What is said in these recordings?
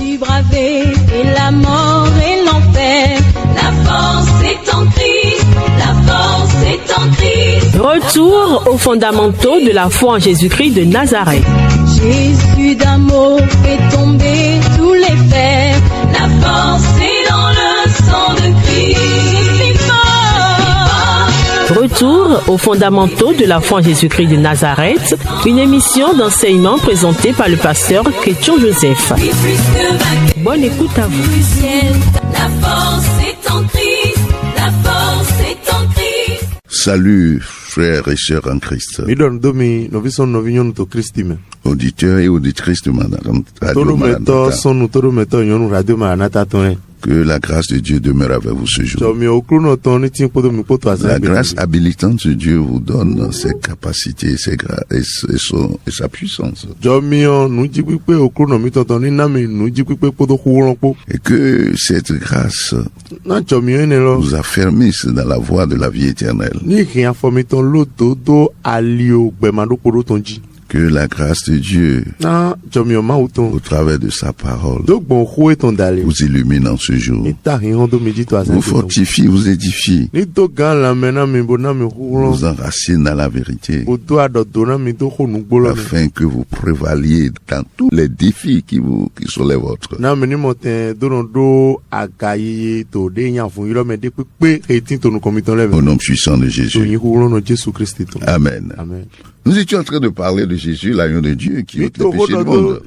su braver et la mort et l'enfer. La force est en Christ, la force est en Christ. Retour aux fondamentaux de la foi en Jésus-Christ de Nazareth. Jésus d'amour fait tomber tous les fers. La force est dans le sang de Christ. Retour aux fondamentaux de la foi en Jésus-Christ de Nazareth, une émission d'enseignement présentée par le pasteur Chrétien Joseph. Bonne écoute à vous. La force est en Christ, la force est en Christ. Salut frères et sœurs en Christ. Auditeurs et auditrices de Radio Maranatha. Que la grâce de Dieu demeure avec vous ce jour. La grâce habilitante de Dieu vous donne ses capacités et sa puissance. Et que cette grâce vous affermisse dans la voie de la vie éternelle. Que la grâce de Dieu, au travers de sa parole, vous illumine en ce jour, vous fortifie, vous édifie, vous enracine dans la vérité, afin que vous prévaliez dans tous les défis qui sont les vôtres. Au nom puissant de Jésus. Amen. Amen. Nous étions en train de parler de Jésus, l'agneau de Dieu, qui ôte le péché du monde.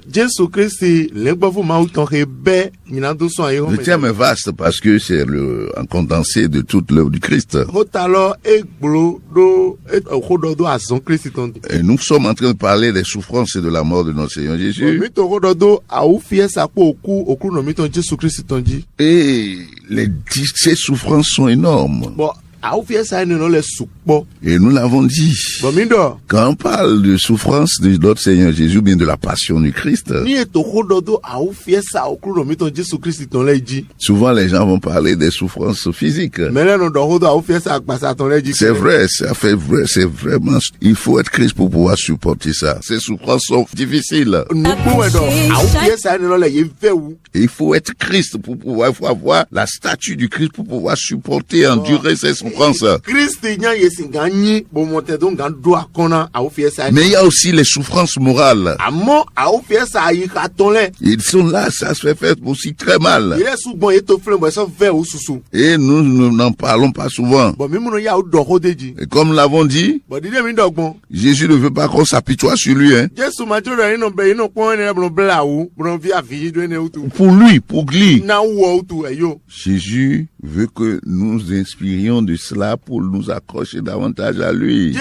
Le terme est vaste parce que c'est un condensé de toute l'œuvre du Christ. Et nous sommes en train de parler des souffrances et de la mort de notre Seigneur Jésus. Et ces souffrances sont énormes. Et nous l'avons dit. Quand on parle de souffrance de notre Seigneur Jésus, bien de la passion du Christ, souvent les gens vont parler des souffrances physiques. C'est vrai, c'est vraiment, il faut être Christ pour pouvoir supporter ça. Ces souffrances sont difficiles. Il faut être Christ pour pouvoir, il faut avoir la statue du Christ pour pouvoir supporter, endurer ces souffrances. Mais il y a aussi les souffrances morales. Ils sont là, ça se fait aussi très mal. Et nous n'en parlons pas souvent. Et comme nous l'avons dit, Jésus ne veut pas qu'on s'apitoie sur lui. Pour lui, pour lui. Jésus veut que nous inspirions de cela pour nous accrocher davantage à lui.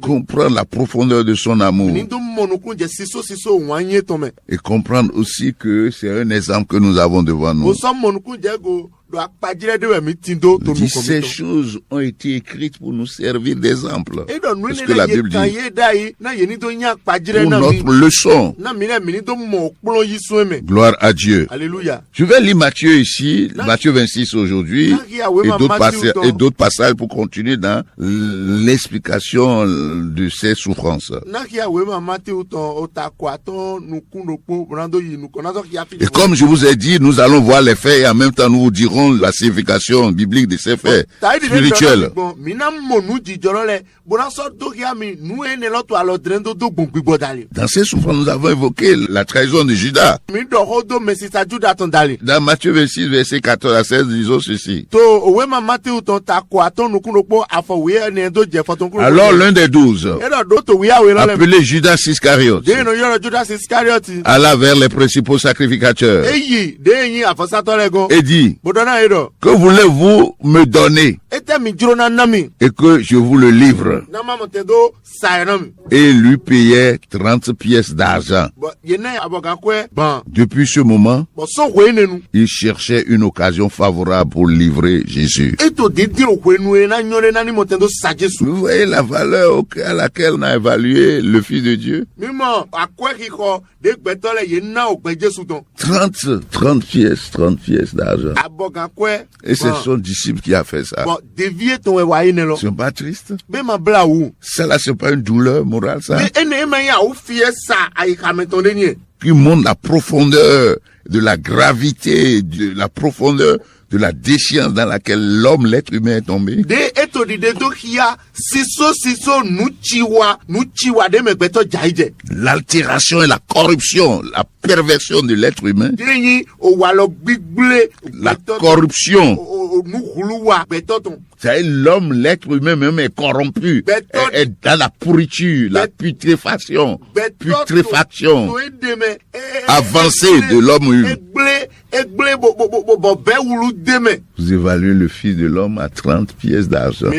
Comprendre la profondeur de son amour. Et comprendre aussi que c'est un exemple que nous avons devant nous. Ces choses ont été écrites pour nous servir d'exemple. C'est ce que la Bible dit. Pour notre leçon. Gloire à Dieu. Alléluia. Je vais lire Matthieu ici, Matthieu 26 aujourd'hui, et d'autres passages pour continuer dans l'explication de ces souffrances. Et comme je vous ai dit, nous allons voir les faits et en même temps nous vous dirons la signification biblique de ces faits spirituels. Dans ces souffrances, nous avons évoqué la trahison de Judas. Dans Matthieu 26, verset 14 à 16, disons ceci. Alors l'un des 12, appelé Judas Iscariote, alla vers les principaux sacrificateurs et dit, que voulez-vous me donner et que je vous le livre? Et lui payait 30 pièces d'argent. Depuis ce moment, il cherchait une occasion favorable pour livrer Jésus. Vous voyez la valeur à laquelle on a évalué le Fils de Dieu? 30 pièces d'argent. Et c'est son disciple qui a fait ça. Ils sont pas tristes? Ça là, c'est pas une douleur morale, ça? Qui montre la profondeur de la gravité, de la profondeur de la déchéance dans laquelle l'homme, l'être humain est tombé. L'altération et la corruption, la perversion de l'être humain. La corruption. C'est l'homme, l'être humain même est corrompu, est dans la pourriture, la putréfaction avancée de l'homme humain. Vous évaluez le Fils de l'homme à 30 pièces d'argent.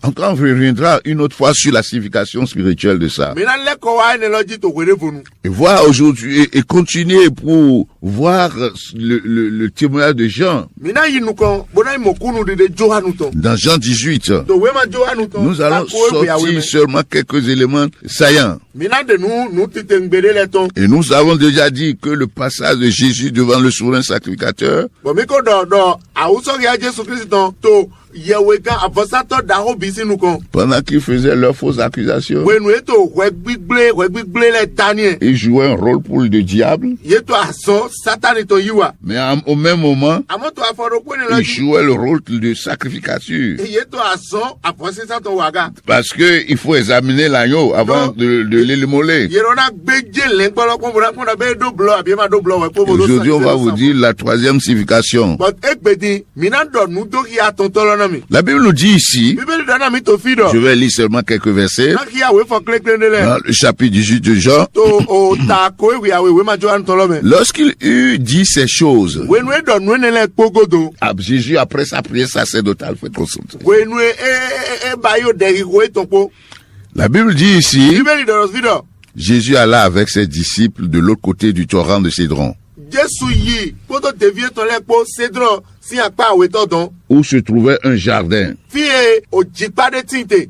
Encore on reviendra une autre fois sur la signification spirituelle de ça. Et voir aujourd'hui et continuer pour voir le témoignage de Jean. Dans Jean 18, nous allons sortir seulement quelques éléments saillants. Et nous avons déjà dit que le passage de Jésus devant le souverain sacrificateur, pendant qu'ils faisaient leurs fausses accusations, ils jouaient un rôle pour le diable. Mais au même moment, ils jouaient le rôle de sacrificature. Parce que il faut examiner l'agneau avant de l'immoler. Aujourd'hui, on va vous dire la troisième signification. La Bible nous dit ici, je vais lire seulement quelques versets, dans le chapitre 18 de Jean, lorsqu'il eut dit ces choses, Jésus, après sa prière sacerdotale, fait consulter. La Bible dit ici, Jésus alla avec ses disciples de l'autre côté du torrent de Cédron, où se trouvait un jardin,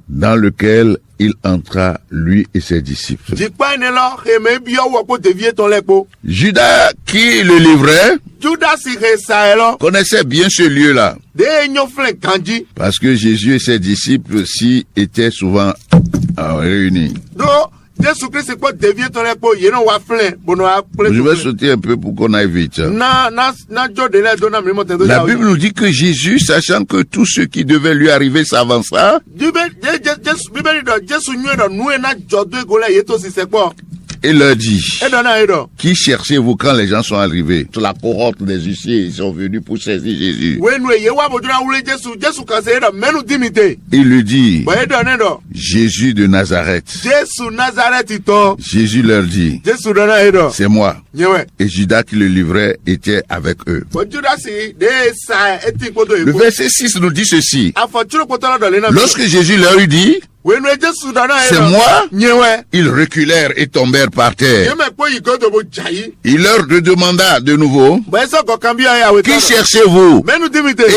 dans lequel il entra, lui et ses disciples. Judas, qui le livrait, connaissait bien ce lieu-là, parce que Jésus et ses disciples s'y étaient souvent réunis. Je vais sauter un peu pour qu'on aille vite. La Bible nous dit que Jésus, sachant que tous ceux qui devaient lui arriver s'avança, et leur dit, qui cherchez-vous quand les gens sont arrivés? La cohorte des huissiers, ils sont venus pour saisir Jésus. Il lui dit, Jésus de Nazareth. Jésus leur dit, c'est moi. Et Judas qui le livrait était avec eux. Le verset 6 nous dit ceci. Lorsque Jésus leur eut dit, c'est moi, ils reculèrent et tombèrent par terre. Il leur demanda de nouveau, qui cherchez-vous? Et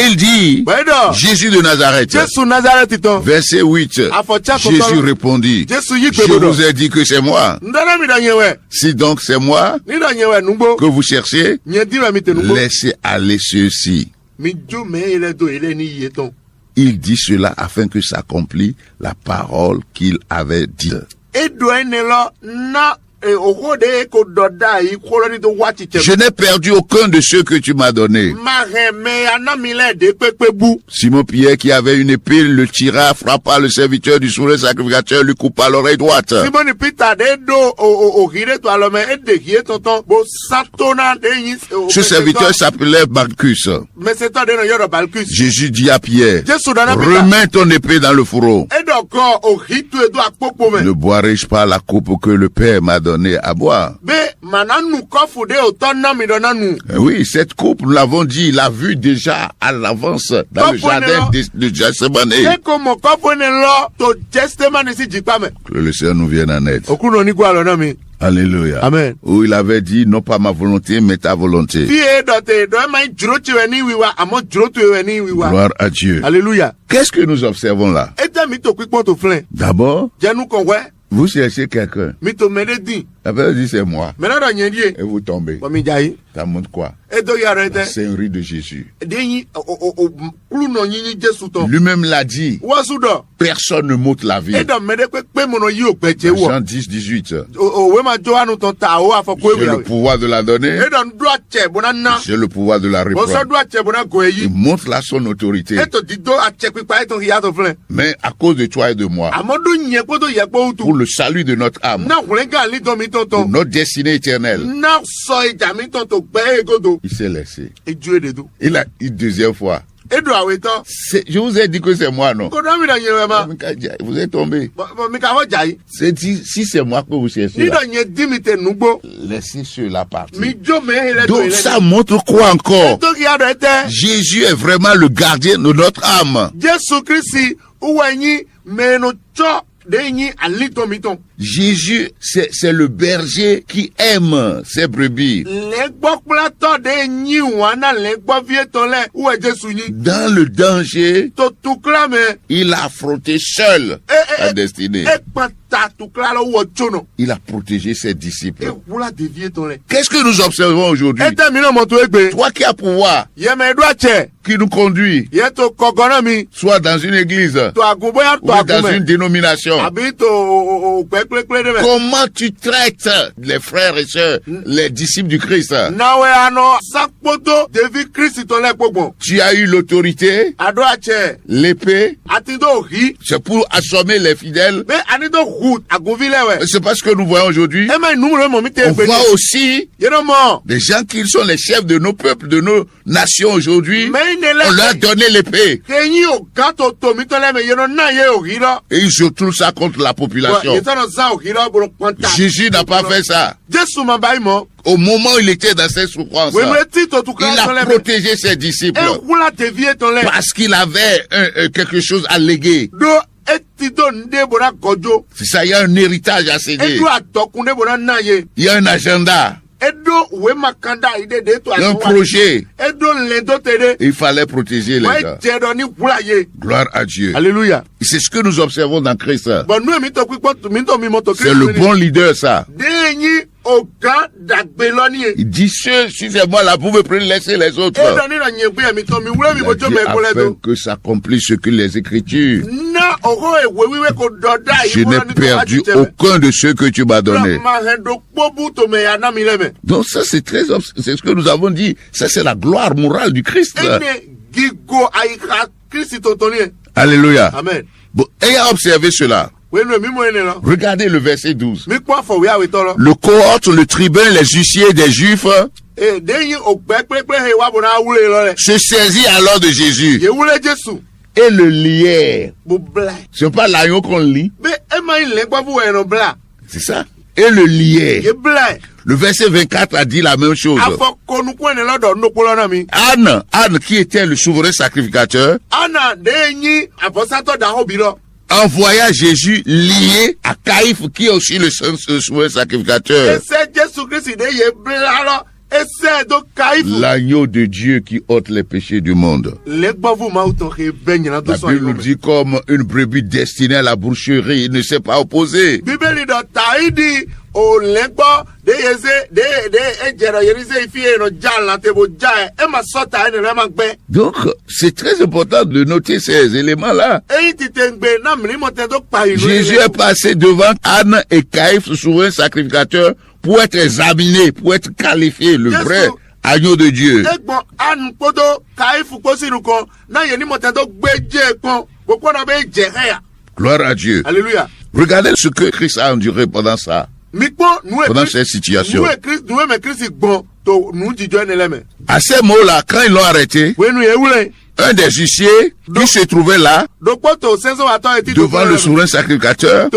il dit, Jésus de Nazareth. Verset 8, Jésus répondit, je vous ai dit que c'est moi. Si donc c'est moi que vous cherchez, laissez aller ceux-ci. Il dit cela afin que s'accomplisse la parole qu'il avait dit. Je n'ai perdu aucun de ceux que tu m'as donnés. Simon Pierre, qui avait une épée, le tira, frappa le serviteur du souverain sacrificateur, lui coupa l'oreille droite. Ce serviteur s'appelait Malchus. Jésus dit à Pierre, remets ton épée dans le fourreau. Ne boirai-je pas la coupe que le Père m'a donnée à boire? Oui, cette coupe, nous l'avons dit, il l'a vu déjà à l'avance dans le jardin de Gethsemane. Que le Seigneur nous vienne en aide. Alléluia. Amen. Où il avait dit, non pas ma volonté, mais ta volonté. Gloire à Dieu. Alléluia. Qu'est-ce que nous observons là? D'abord, vous cherchez quelqu'un. La personne dit c'est moi. Et vous tombez. Ça montre quoi? La Seigneurie de Jésus. Lui-même l'a dit. Personne ne m'ôte la vie. Jean 10, 18. J'ai le pouvoir de la donner. J'ai le pouvoir de la reprendre. Il montre là son autorité. Mais à cause de toi et de moi, pour le salut de notre âme, pour notre destinée éternelle, il s'est laissé. Il a une deuxième fois. Je vous ai dit que c'est moi, non? Vous êtes tombé. C'est dit, si c'est moi que vous cherchez là, laissez cela partir. Donc ça montre quoi encore? Jésus est vraiment le gardien de notre âme. Jésus, c'est le berger qui aime ses brebis. Dans le danger, il a affronté seul la destinée. Il a protégé ses disciples. Qu'est-ce que nous observons aujourd'hui? Toi qui as pouvoir, qui nous conduit, soit dans une église, ou dans une dénomination, comment tu traites les frères et sœurs, les disciples du Christ? Tu as eu l'autorité, l'épée, c'est pour assommer les fidèles. C'est parce que nous voyons aujourd'hui, on voit aussi des gens qui sont les chefs de nos peuples, de nos nations aujourd'hui. On leur a donné l'épée. Et ils jouent tout ça contre la population. Jésus n'a pas fait ça. Au moment où il était dans ses souffrances, il a protégé ses disciples parce qu'il avait quelque chose à léguer. C'est ça, il y a un héritage à céder. Il y a un agenda. Un projet. Il fallait protéger les gens. Gloire à Dieu. Alléluia. C'est ce que nous observons dans Christ. C'est le bon leader, ça. Il dit, si c'est moi là, vous pouvez laisser les autres. Afin que s'accomplisse ce que les Écritures. Je n'ai perdu aucun de ceux que tu m'as donné. Donc ça, c'est ce que nous avons dit. Ça, c'est la gloire morale du Christ. Alléluia. Amen. Bon, ayant observé cela, regardez le verset 12. Le cohorte, le tribun, les huissiers des Juifs se saisit alors de Jésus et le lièrent. C'est pas l'agneau qu'on lit. C'est ça. Et le lièrent. Le verset 24 a dit la même chose. Anne, qui était le souverain sacrificateur, envoya Jésus lié à Caïphe, qui est aussi le souverain sacrificateur. L'agneau de Dieu qui ôte les péchés du monde. La Bible nous dit comme une brebis destinée à la boucherie, il ne s'est pas opposé. Donc, c'est très important de noter ces éléments-là. Jésus est passé devant Anne et Caïphe, souverain sacrificateur, pour être examiné, pour être qualifié, le vrai agneau de Dieu. Gloire à Dieu. Alléluia. Regardez ce que Christ a enduré pendant ça. Pendant cette situation. À ces mots-là, quand ils l'ont arrêté, un des huissiers qui se trouvait là, devant le souverain sacrificateur,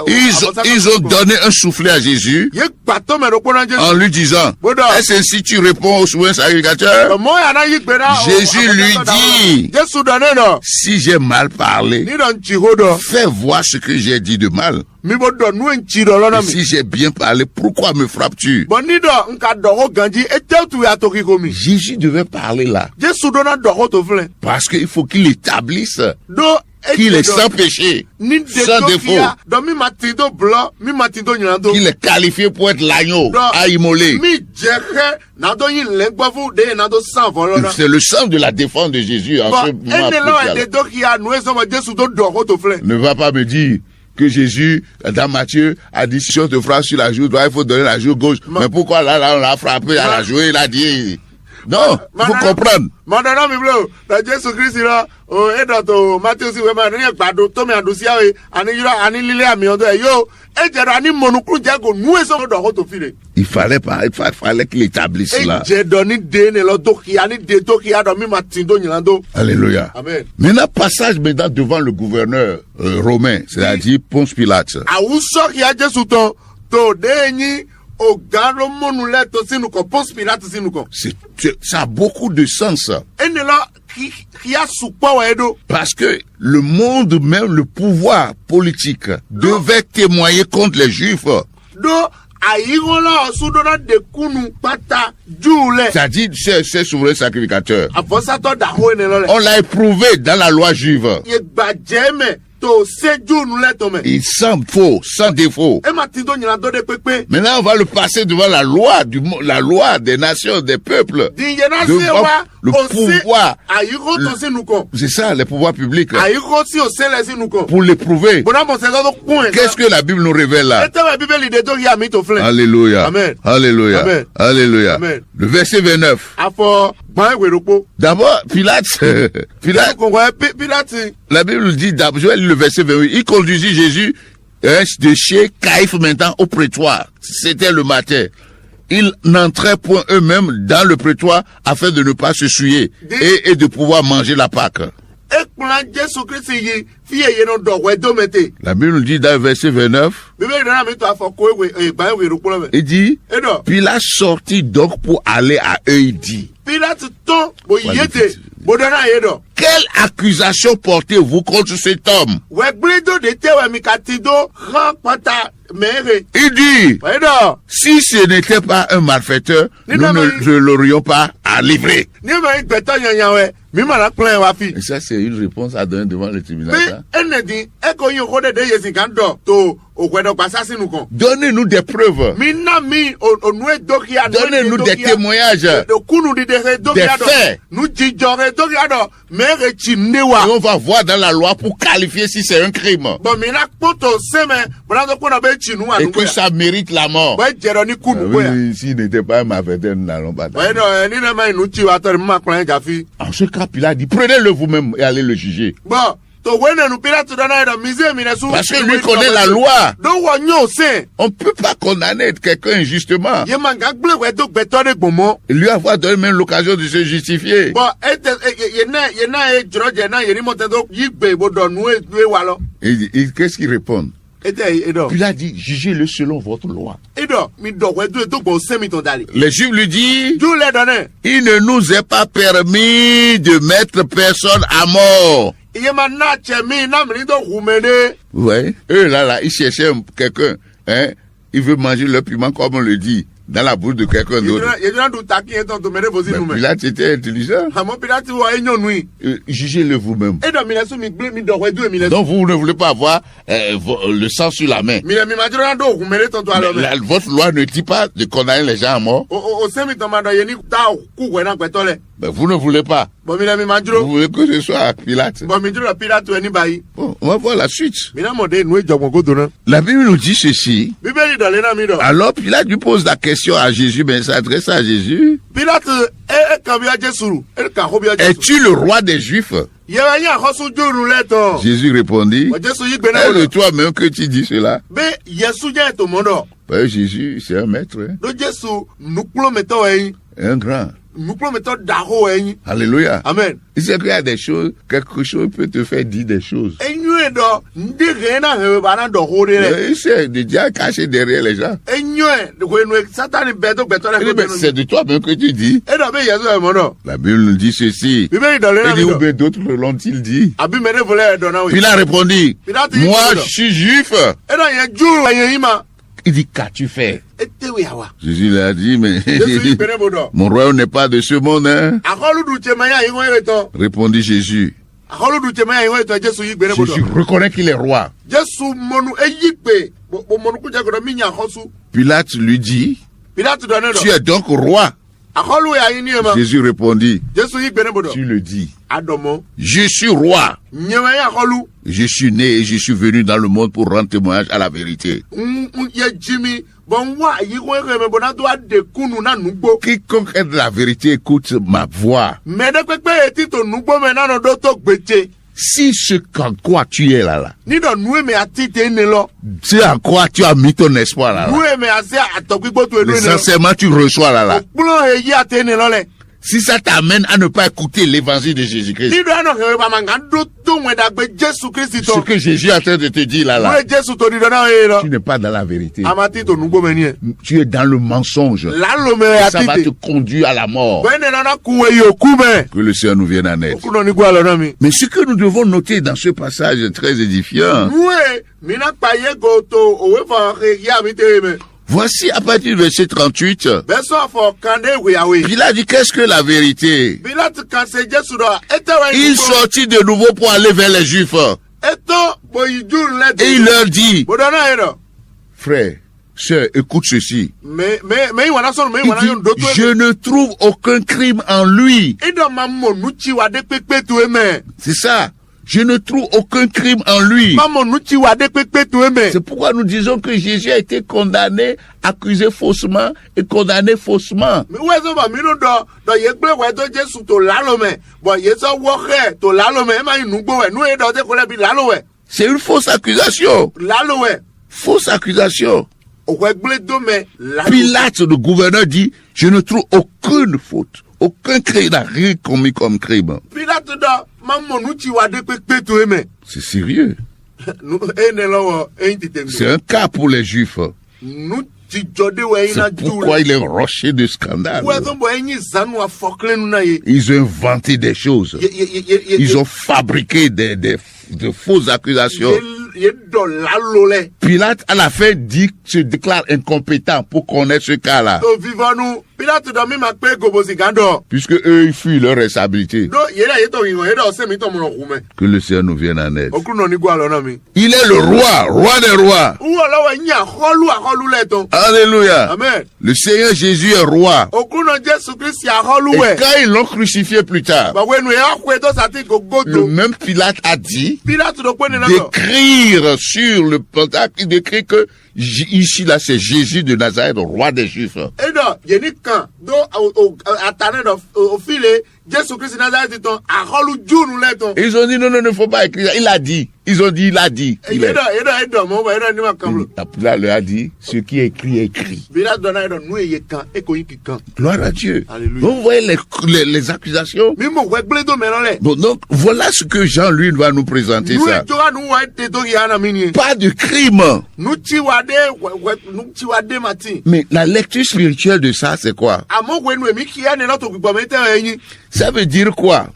ils ont donné un soufflet à Jésus en lui disant, est-ce ainsi tu réponds au souverain sacrificateur? Jésus lui dit, si j'ai mal parlé, fais voir ce que j'ai dit de mal. Si j'ai bien parlé, pourquoi me frappes-tu? Jésus devait parler là. Parce qu'il faut qu'il établisse qu'il est sans péché, sans défaut, qu'il est qualifié pour être l'agneau à immoler. C'est le sens de la défense de Jésus en ce moment. Ne va pas me dire que Jésus, dans Matthieu, a dit si on te frappe sur la joue droite, il faut donner la joue gauche. Mais pourquoi là on l'a frappé à la joue, il a dit... Non, il faut comprendre. Il fallait qu'il établisse là. Alléluia. Amen. Maintenant, passage devant le gouverneur romain, c'est-à-dire Ponce Pilate. Ça a beaucoup de sens. Parce que le monde, même le pouvoir politique, devait témoigner contre les Juifs. C'est-à-dire ces souverains sacrificateurs. On l'a éprouvé dans la loi juive. Il semble faux, sans défaut. Maintenant, on va le passer devant la loi des nations, des peuples. Devant le pouvoir. C'est ça, le pouvoir public. Pour l'éprouver. Qu'est-ce que la Bible nous révèle là? Alléluia. Amen. Alléluia. Amen. Alléluia. Amen. Le verset 29. D'abord, Pilate, la Bible dit, je vais lire le verset 28, il conduisit Jésus de chez Caïphe maintenant au prétoire. C'était le matin. Ils n'entraient point eux-mêmes dans le prétoire afin de ne pas se souiller et de pouvoir manger la Pâque. La Bible nous dit dans le verset 29, il dit, Pilate sortit donc pour aller à eux, il dit. Quelle accusation portez-vous contre cet homme? Il dit, si ce n'était pas un malfaiteur, nous ne l'aurions pas à livrer. Et ça, c'est une réponse à donner devant le tribunal. Donnez-nous des preuves. Donnez-nous des témoignages. Des faits. Et on va voir dans la loi pour qualifier si c'est un crime. Et que ça mérite la mort. Oui, s'il n'était pas un malfaiteur, nous n'allons pas. En ce cas, Pilate dit, prenez-le vous-même et allez le juger. Parce que lui connaît la loi. On ne peut pas condamner quelqu'un injustement. Lui avoir donné même l'occasion de se justifier. Et qu'est-ce qu'il répond? Il a dit, jugez-le selon votre loi. Les Juifs lui disent, il ne nous est pas permis de mettre personne à mort. Ouais, eux là, ils cherchaient quelqu'un, hein, il veut manger le piment comme on le dit, dans la bouche de quelqu'un d'autre. Mais Pilate était intelligent. Jugez-le vous-même. Donc vous ne voulez pas avoir le sang sur la main. Votre loi ne dit pas de condamner les gens à mort. Mais vous ne voulez pas. Vous voulez que ce soit à Pilate. Bon, on va voir la suite. La Bible nous dit ceci. Alors Pilate lui pose la question à Jésus, mais il s'adresse à Jésus. Es-tu le roi des Juifs? Jésus répondit, est-ce toi-même que tu dis cela? Jésus, c'est un maître. Un grand. Alléluia. Amen. Il sait qu'il y a des choses, quelque chose peut te faire dire des choses. Il s'est déjà caché derrière les gens. Il dit, mais c'est de toi même que tu dis. La Bible nous dit ceci. Il dit, ou bien d'autres l'ont-il dit. Puis il a répondu, moi je suis juif. Il dit, qu'as-tu fait? Jésus lui a dit, mais mon royaume n'est pas de ce monde. Hein? Répondit Jésus. Jésus reconnaît qu'il est roi. Pilate lui dit, tu es donc roi. Jésus répondit, tu le dis. Je suis roi. Je suis né et je suis venu dans le monde pour rendre témoignage à la vérité. Quiconque est de la vérité écoute ma voix. Si ce qu'en quoi tu es là, c'est en quoi tu as mis ton espoir là, sincèrement tu reçois là. Si ça t'amène à ne pas écouter l'évangile de Jésus-Christ, ce que Jésus est en train de te dire là, tu n'es pas dans la vérité. Tu es dans le mensonge. Ça va te conduire à la mort. Que le Seigneur nous vienne en aide. Mais ce que nous devons noter dans ce passage très édifiant, voici à partir du verset 38, il a dit qu'est-ce que la vérité? Il sortit de nouveau pour aller vers les Juifs. Et il leur dit, frère, sœur, écoute ceci. Il dit, je ne trouve aucun crime en lui. C'est ça. Je ne trouve aucun crime en lui. C'est pourquoi nous disons que Jésus a été condamné, accusé faussement et condamné faussement. C'est une fausse accusation. Fausse accusation. Pilate, le gouverneur, dit, je ne trouve aucune faute. Aucun crime n'a rien commis comme crime. C'est sérieux. C'est un cas pour les Juifs. C'est pourquoi il est roché de scandale. Ils ont inventé des choses. Ils ont fabriqué de fausses accusations. Pilate, à la fin, se déclare incompétent pour connaître ce cas-là. Puisque eux, ils fuient leur responsabilité. Que le Seigneur nous vienne en aide. Il est le roi des rois. Alléluia. Amen. Le Seigneur Jésus est roi. Et quand ils l'ont crucifié plus tard, le même Pilate a dit d'écrire sur le pentacle, il décrit que ici là c'est Jésus de Nazareth, roi des Juifs. Ils ont dit non, il ne faut pas écrire. Il a dit. Ils ont dit, il a dit. Là, leur a dit, ce qui est écrit est écrit. Gloire à Dieu. Donc, vous voyez les accusations. Donc, voilà ce que Jean, lui, va nous présenter ça. Pas de crime. Mais la lecture spirituelle de ça, c'est quoi? Ça veut dire quoi?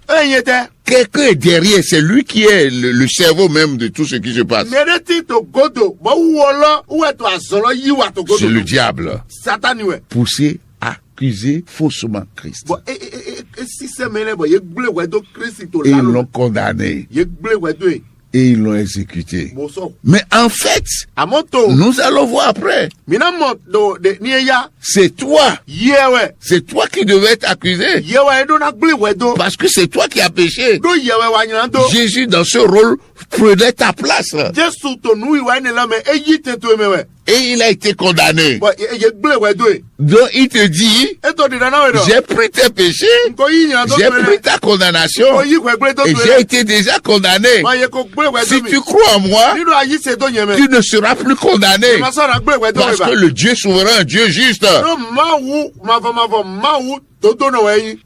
Quelqu'un est derrière, c'est lui qui est le cerveau même de tout ce qui se passe. C'est le diable. Poussé à accuser faussement Christ. Et ils l'ont condamné. Et ils l'ont exécuté. Mais en fait, nous allons voir après. C'est toi. C'est toi qui devais être accusé. Parce que c'est toi qui as péché. Jésus, dans ce rôle, prenait ta place. Et il a été condamné. Donc il te dit, j'ai pris tes péchés, j'ai pris ta condamnation, et j'ai été déjà condamné. Si tu crois en moi, tu ne seras plus condamné. Parce que le Dieu souverain, Dieu juste,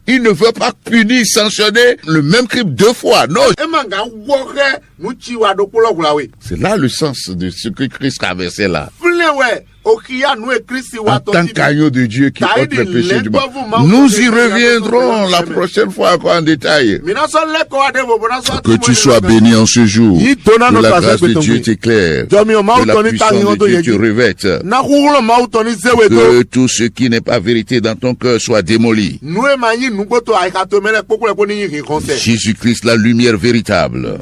Il ne veut pas punir, sanctionner le même crime 2 fois. Non. C'est là le sens de ce que Christ a versé là. En tant qu'agneau de Dieu qui ôte le péché du monde. Nous y reviendrons la prochaine fois encore en détail. Que tu sois béni en ce jour. Que la grâce de Dieu t'éclaire. Que la puissance de Dieu te revête. Que tout ce qui n'est pas vérité dans ton cœur soit démoli. Jésus-Christ, la lumière véritable.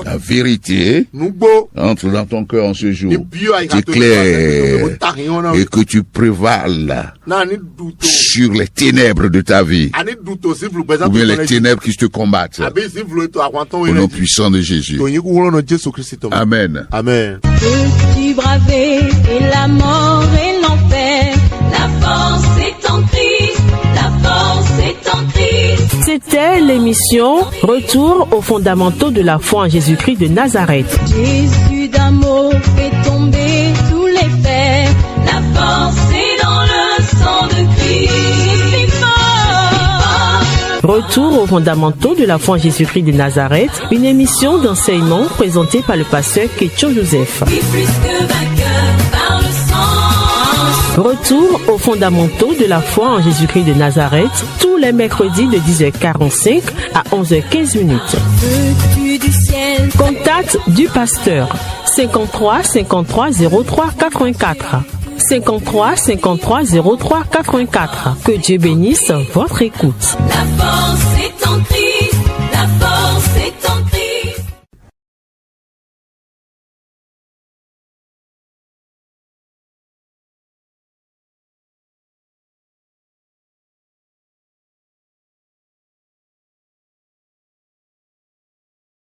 La vérité entre dans ton cœur en ce jour. T'éclaire. Et que tu prévales sur les ténèbres de ta vie, ou bien les ténèbres qui te combattent, au nom puissant de Jésus. Amen. Amen. Peux-tu braver et la mort et l'enfer? La force est en Christ, la force est en Christ. C'était l'émission Retour aux fondamentaux de la foi en Jésus-Christ de Nazareth. Jésus d'amour fait tomber tous les fers. La force est dans le sang de Christ. Retour aux fondamentaux de la foi en Jésus-Christ de Nazareth, une émission d'enseignement présentée par le pasteur Ketcho Joseph. Retour aux fondamentaux de la foi en Jésus-Christ de Nazareth, tous les mercredis de 10h45 à 11h15. Contact du pasteur 53 53 03 84. 53 53 03 84. Que Dieu bénisse votre écoute. La force est en Christ, la force